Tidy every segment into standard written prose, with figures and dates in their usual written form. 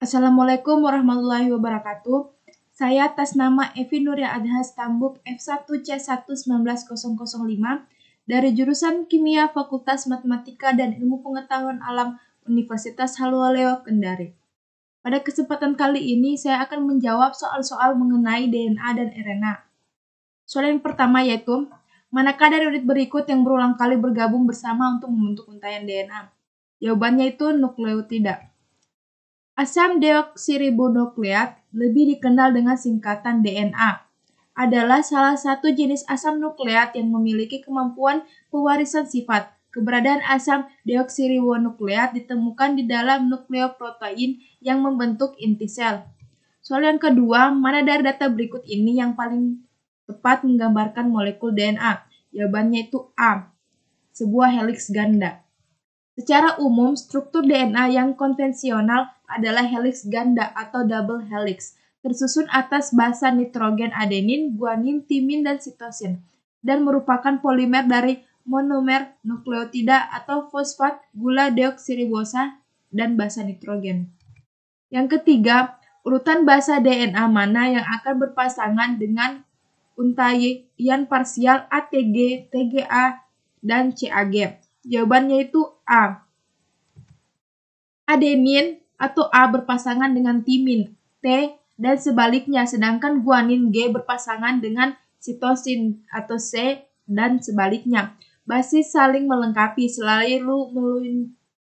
Assalamualaikum warahmatullahi wabarakatuh. Saya atas nama Evi Nuria Adhas Tambuk F1C11905 dari jurusan Kimia Fakultas Matematika dan Ilmu Pengetahuan Alam Universitas Haluoleo Kendari. Pada kesempatan kali ini saya akan menjawab soal-soal mengenai DNA dan RNA. Soal yang pertama yaitu, manakah dari unit berikut yang berulang kali bergabung bersama untuk membentuk untaian DNA? Jawabannya itu nukleotida. Asam deoksiribonukleat, lebih dikenal dengan singkatan DNA, adalah salah satu jenis asam nukleat yang memiliki kemampuan pewarisan sifat. Keberadaan asam deoksiribonukleat ditemukan di dalam nukleoprotein yang membentuk inti sel. Soal yang kedua, mana dari data berikut ini yang paling tepat menggambarkan molekul DNA? Jawabannya itu A, sebuah heliks ganda. Secara umum, struktur DNA yang konvensional adalah heliks ganda atau double helix, tersusun atas basa nitrogen adenin, guanin, timin, dan sitosin, dan merupakan polimer dari monomer nukleotida atau fosfat gula deoksiribosa dan basa nitrogen. Yang ketiga, urutan basa DNA mana yang akan berpasangan dengan untaian parsial ATG, TGA, dan CAG? Jawabannya itu A. Adenin atau A berpasangan dengan timin, T, dan sebaliknya, sedangkan guanin G berpasangan dengan sitosin atau C dan sebaliknya. Basis saling melengkapi, selalu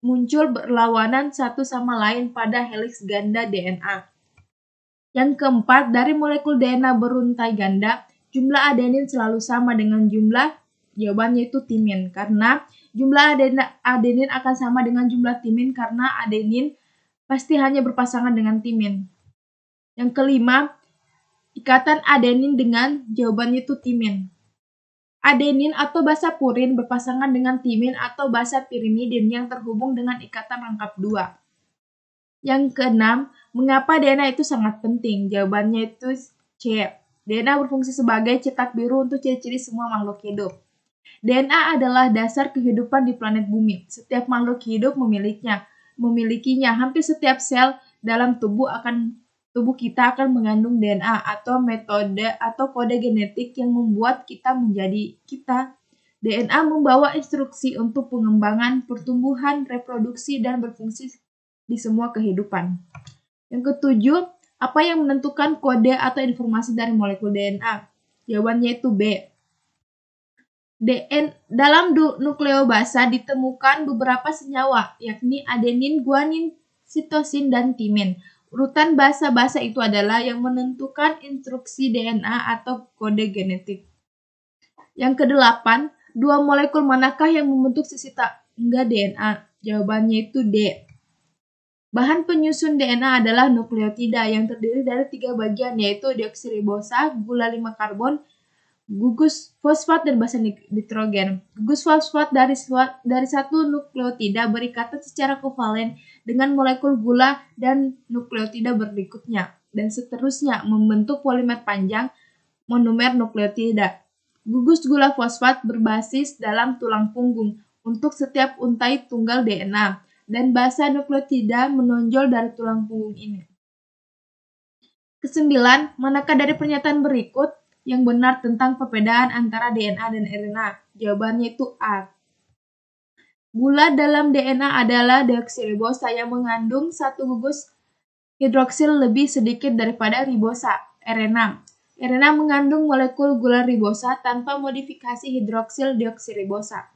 muncul berlawanan satu sama lain pada heliks ganda DNA. Yang keempat, dari molekul DNA beruntai ganda, jumlah adenin selalu sama dengan jumlah, jawabannya itu timin, karena jumlah adenin akan sama dengan jumlah timin karena adenin pasti hanya berpasangan dengan timin. Yang kelima, ikatan adenin dengan, jawabannya itu timin. Adenin atau basa purin berpasangan dengan timin atau basa pirimidin yang terhubung dengan ikatan rangkap 2. Yang keenam, mengapa DNA itu sangat penting? Jawabannya itu C. DNA berfungsi sebagai cetak biru untuk ciri-ciri semua makhluk hidup. DNA adalah dasar kehidupan di planet bumi. Setiap makhluk hidup memilikinya. Hampir setiap sel dalam tubuh kita akan mengandung DNA atau metode atau kode genetik yang membuat kita menjadi kita. DNA membawa instruksi untuk pengembangan, pertumbuhan, reproduksi, dan berfungsi di semua kehidupan. Yang ketujuh, apa yang menentukan kode atau informasi dari molekul DNA? Jawabannya itu B. Dalam nukleobasa ditemukan beberapa senyawa, yakni adenin, guanin, sitosin, dan timin. Urutan basa-basa itu adalah yang menentukan instruksi DNA atau kode genetik. Yang kedelapan, dua molekul manakah yang membentuk sisi tangga DNA? Jawabannya itu D. Bahan penyusun DNA adalah nukleotida yang terdiri dari 3 bagian, yaitu deoksiribosa, gula 5 karbon, gugus fosfat, dan basa nitrogen. Gugus fosfat dari satu nukleotida berikatan secara kovalen dengan molekul gula dan nukleotida berikutnya, dan seterusnya membentuk polimer panjang monomer nukleotida. Gugus gula fosfat berbasis dalam tulang punggung untuk setiap untai tunggal DNA, dan basa nukleotida menonjol dari tulang punggung ini. Kesembilan, manakah dari pernyataan berikut yang benar tentang perbedaan antara DNA dan RNA? Jawabannya itu A. Gula dalam DNA adalah deoksiribosa yang mengandung satu gugus hidroksil lebih sedikit daripada ribosa. RNA mengandung molekul gula ribosa tanpa modifikasi hidroksil deoksiribosa.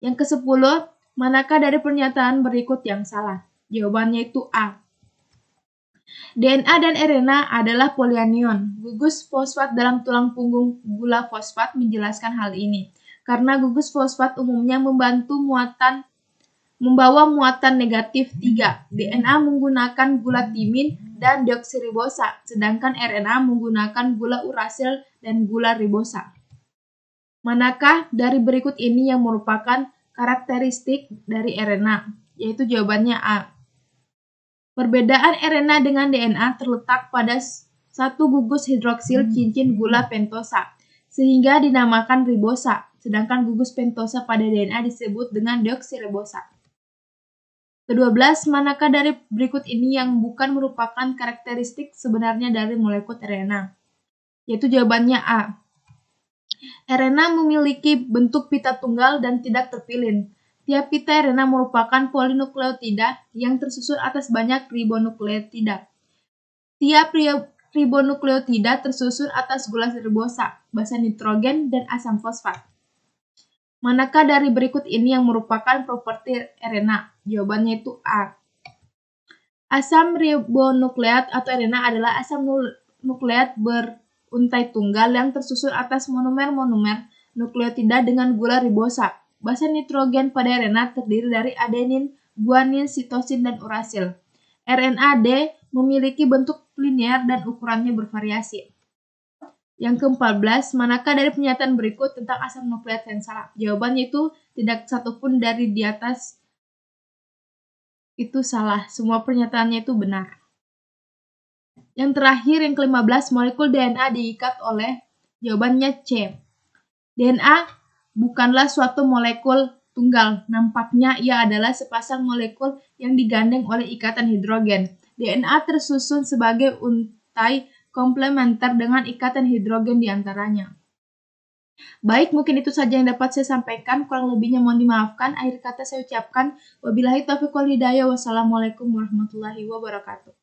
Yang ke-10, manakah dari pernyataan berikut yang salah? Jawabannya itu A. DNA dan RNA adalah polyanion. Gugus fosfat dalam tulang punggung gula fosfat menjelaskan hal ini. Karena gugus fosfat umumnya membawa muatan negatif 3. DNA menggunakan gula timin dan deoksiribosa, sedangkan RNA menggunakan gula urasil dan gula ribosa. Manakah dari berikut ini yang merupakan karakteristik dari RNA? Yaitu jawabannya A. Perbedaan RNA dengan DNA terletak pada satu gugus hidroksil cincin gula pentosa, sehingga dinamakan ribosa, sedangkan gugus pentosa pada DNA disebut dengan deoksiribosa. Ke-12, manakah dari berikut ini yang bukan merupakan karakteristik sebenarnya dari molekul RNA? Yaitu jawabannya A. RNA memiliki bentuk pita tunggal dan tidak terpilin. Tiap pita RNA merupakan polinukleotida yang tersusun atas banyak ribonukleotida. Tiap ribonukleotida tersusun atas gula ribosa, basa nitrogen, dan asam fosfat. Manakah dari berikut ini yang merupakan properti RNA? Jawabannya itu A. Asam ribonukleat atau RNA adalah asam nukleat beruntai tunggal yang tersusun atas monomer-monomer nukleotida dengan gula ribosa. Basa nitrogen pada RNA terdiri dari adenin, guanin, sitosin, dan urasil. RNA D memiliki bentuk linear dan ukurannya bervariasi. Yang ke-14, manakah dari pernyataan berikut tentang asam nukleat yang salah? Jawabannya itu tidak satupun dari di atas itu salah. Semua pernyataannya itu benar. Yang terakhir, yang ke-15, molekul DNA diikat oleh jawabannya C. DNA bukanlah suatu molekul tunggal. Nampaknya ia adalah sepasang molekul yang digandeng oleh ikatan hidrogen. DNA tersusun sebagai untai komplementer dengan ikatan hidrogen di antaranya. Baik, mungkin itu saja yang dapat saya sampaikan. Kurang lebihnya mohon dimaafkan. Akhir kata saya ucapkan wabillahi taufiq wal hidayah. Wassalamualaikum warahmatullahi wabarakatuh.